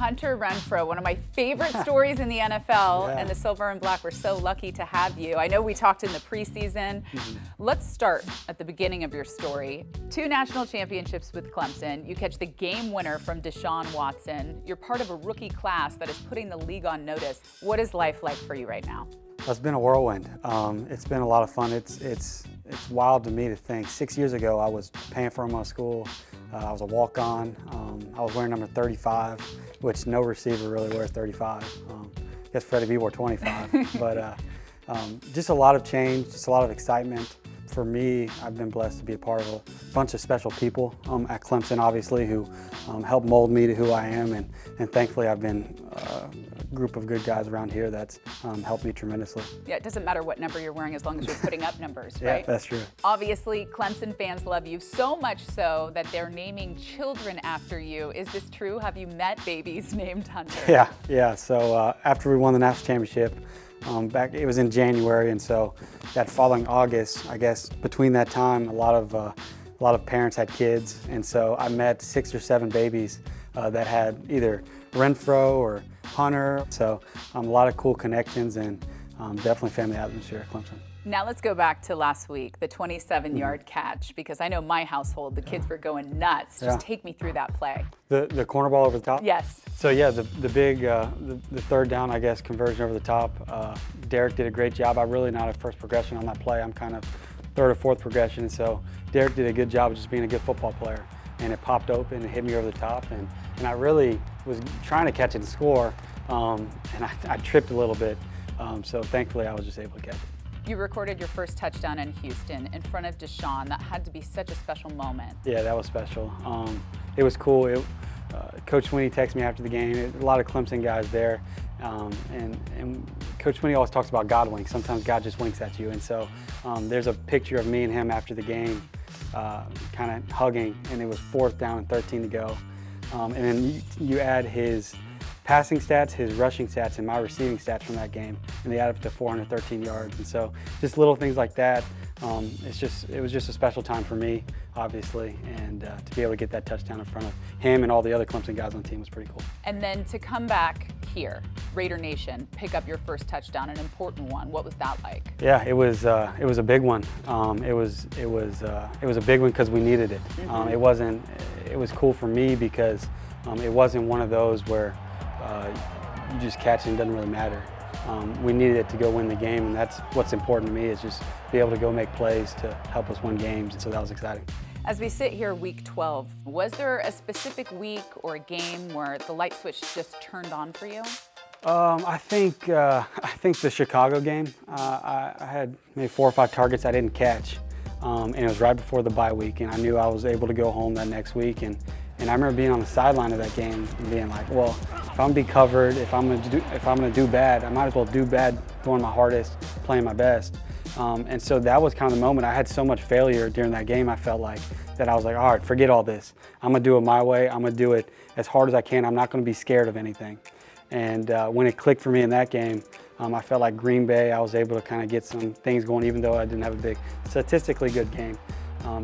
Hunter Renfrow, one of my favorite stories in the NFL, and the Silver and Black were so lucky to have you. I know we talked in the preseason. Let's start at the beginning of your story. 2 national championships with Clemson. You catch the game winner from Deshaun Watson. You're part of a rookie class that is putting the league on notice. What is life like for you right now? It's been a whirlwind. It's been a lot of fun. It's wild to me to think. 6 years ago, I was paying for my school. I was a walk-on. I was wearing number 35, which no receiver really wears 35. I guess Freddie B wore 25. But just a lot of change, just a lot of excitement. For me, I've been blessed to be a part of a bunch of special people at Clemson, obviously, who helped mold me to who I am. And thankfully, I've been a group of good guys around here that's helped me tremendously. Yeah, it doesn't matter what number you're wearing as long as you're putting up numbers, right? Yeah, that's true. Obviously, Clemson fans love you so much so that they're naming children after you. Is this true? Have you met babies named Hunter? Yeah. So after we won the national championship, it was in January, and so that following August, I guess between that time, a lot of parents had kids, and so I met 6 or 7 babies that had either Renfro or Hunter. So a lot of cool connections and definitely family atmosphere at Clemson. Now let's go back to last week, the 27-yard catch, because I know my household, the kids were going nuts. Just take me through that play. The corner ball over the top? Yes. So yeah, the big, the third down, I guess, conversion over the top. Derek did a great job. I'm really not a first progression on that play. I'm kind of third or fourth progression. So Derek did a good job of just being a good football player. And it popped open and hit me over the top. And I really was trying to catch it and score, and I tripped a little bit. So thankfully, I was just able to catch it. You recorded your first touchdown in Houston in front of Deshaun. That had to be such a special moment. Yeah, that was special. It was cool. Coach Swinney texted me after the game. A lot of Clemson guys there. And Coach Swinney always talks about God winks. Sometimes God just winks at you. And so there's a picture of me and him after the game kind of hugging, and it was 4th down and 13 to go. And then you add his passing stats, his rushing stats, and my receiving stats from that game, and they add up to 413 yards. And so just little things like that. It was just a special time for me, obviously, and to be able to get that touchdown in front of him and all the other Clemson guys on the team was pretty cool. And then to come back here, Raider Nation, pick up your first touchdown, an important one. What was that like? Yeah, it was a big one. It was a big one because we needed it. It was cool for me because it wasn't one of those where you just catch it and it doesn't really matter. We needed it to go win the game, and that's what's important to me, is just be able to go make plays to help us win games, and so that was exciting. As we sit here week 12, was there a specific week or a game where the light switch just turned on for you? I think the Chicago game, I had maybe 4 or 5 targets I didn't catch, and it was right before the bye week, and I knew I was able to go home that next week, and I remember being on the sideline of that game and being like, well, if I'm be covered, if I'm gonna do bad, I might as well do bad, going my hardest, playing my best. And so that was kind of the moment. I had so much failure during that game, I felt like, that I was like, all right, forget all this. I'm gonna do it my way. I'm gonna do it as hard as I can. I'm not gonna be scared of anything. And when it clicked for me in that game, I felt like Green Bay, I was able to kind of get some things going, even though I didn't have a big, statistically good game.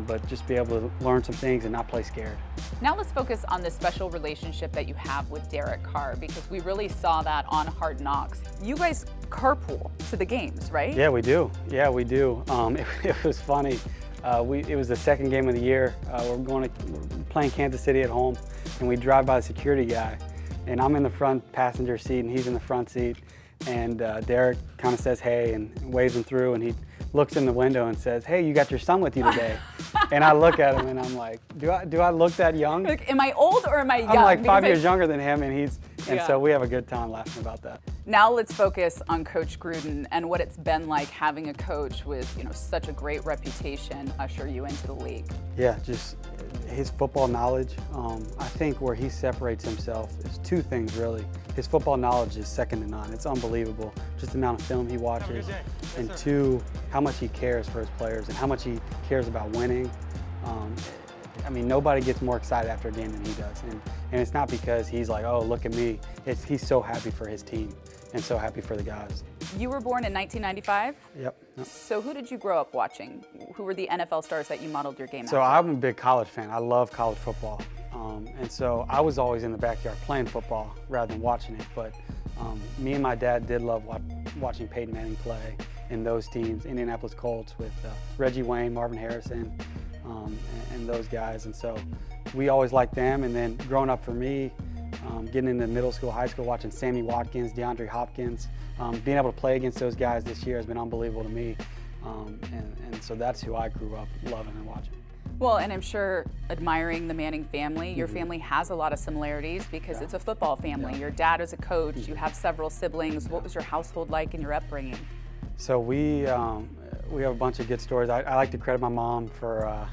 But just be able to learn some things and not play scared. Now let's focus on the special relationship that you have with Derek Carr, because we really saw that on Hard Knocks. You guys carpool to the games, right? Yeah, we do. It was funny. It was the second game of the year. We're playing Kansas City at home, and we drive by the security guy, and I'm in the front passenger seat, and he's in the front seat, and Derek kind of says hey and waves him through, and he looks in the window and says, hey, you got your son with you today. And I look at him and I'm like, do I look that young? Like, am I old or am I young? I'm like 5 years younger than him, and so we have a good time laughing about that. Now let's focus on Coach Gruden and what it's been like having a coach with such a great reputation usher you into the league. Yeah, just his football knowledge. I think where he separates himself is 2 things really. His football knowledge is second to none. It's unbelievable, just the amount of film he watches, and 2, how much he cares for his players and how much he cares about winning. I mean, nobody gets more excited after a game than he does, and it's not because he's like, oh, look at me. He's so happy for his team and so happy for the guys. You were born in 1995? Yep. So who did you grow up watching? Who were the NFL stars that you modeled your game after? So I'm a big college fan. I love college football. And so I was always in the backyard playing football rather than watching it. But me and my dad did love watching Peyton Manning play in those teams, Indianapolis Colts with Reggie Wayne, Marvin Harrison, and those guys. And so we always liked them. And then growing up for me, getting into middle school, high school, watching Sammy Watkins, DeAndre Hopkins, being able to play against those guys this year has been unbelievable to me. And so that's who I grew up loving and watching. Well, and I'm sure admiring the Manning family. Your family has a lot of similarities because it's a football family. Your dad is a coach. You have several siblings. What was your household like in your upbringing? So we have a bunch of good stories. I like to credit my mom for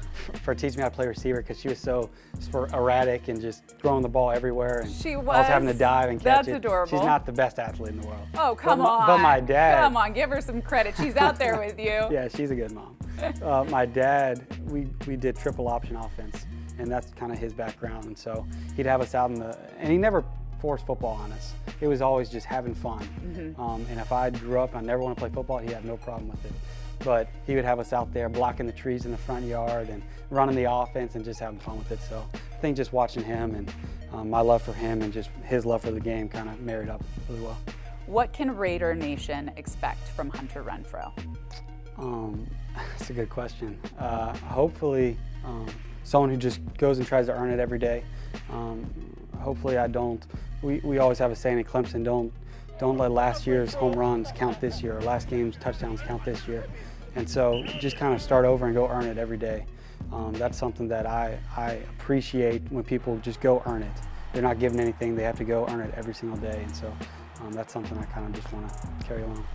teaching me how to play receiver because she was so erratic and just throwing the ball everywhere. And she was. I was having to dive and catch it. That's adorable. She's not the best athlete in the world. Oh, come on. But my dad. Come on, give her some credit. She's out there with you. Yeah, she's a good mom. My dad, we did triple option offense, and that's kind of his background. And so he'd have us out and he never forced football on us. It was always just having fun. And if I grew up and I never want to play football, he had no problem with it. But he would have us out there blocking the trees in the front yard and running the offense and just having fun with it. So I think just watching him and my love for him and just his love for the game kind of married up really well. What can Raider Nation expect from Hunter Renfrow? That's a good question. Hopefully someone who just goes and tries to earn it every day. Hopefully we always have a saying at Clemson, don't let last year's home runs count this year or last game's touchdowns count this year. And so just kind of start over and go earn it every day. That's something that I appreciate when people just go earn it. They're not given anything, they have to go earn it every single day. And so that's something I kind of just want to carry along.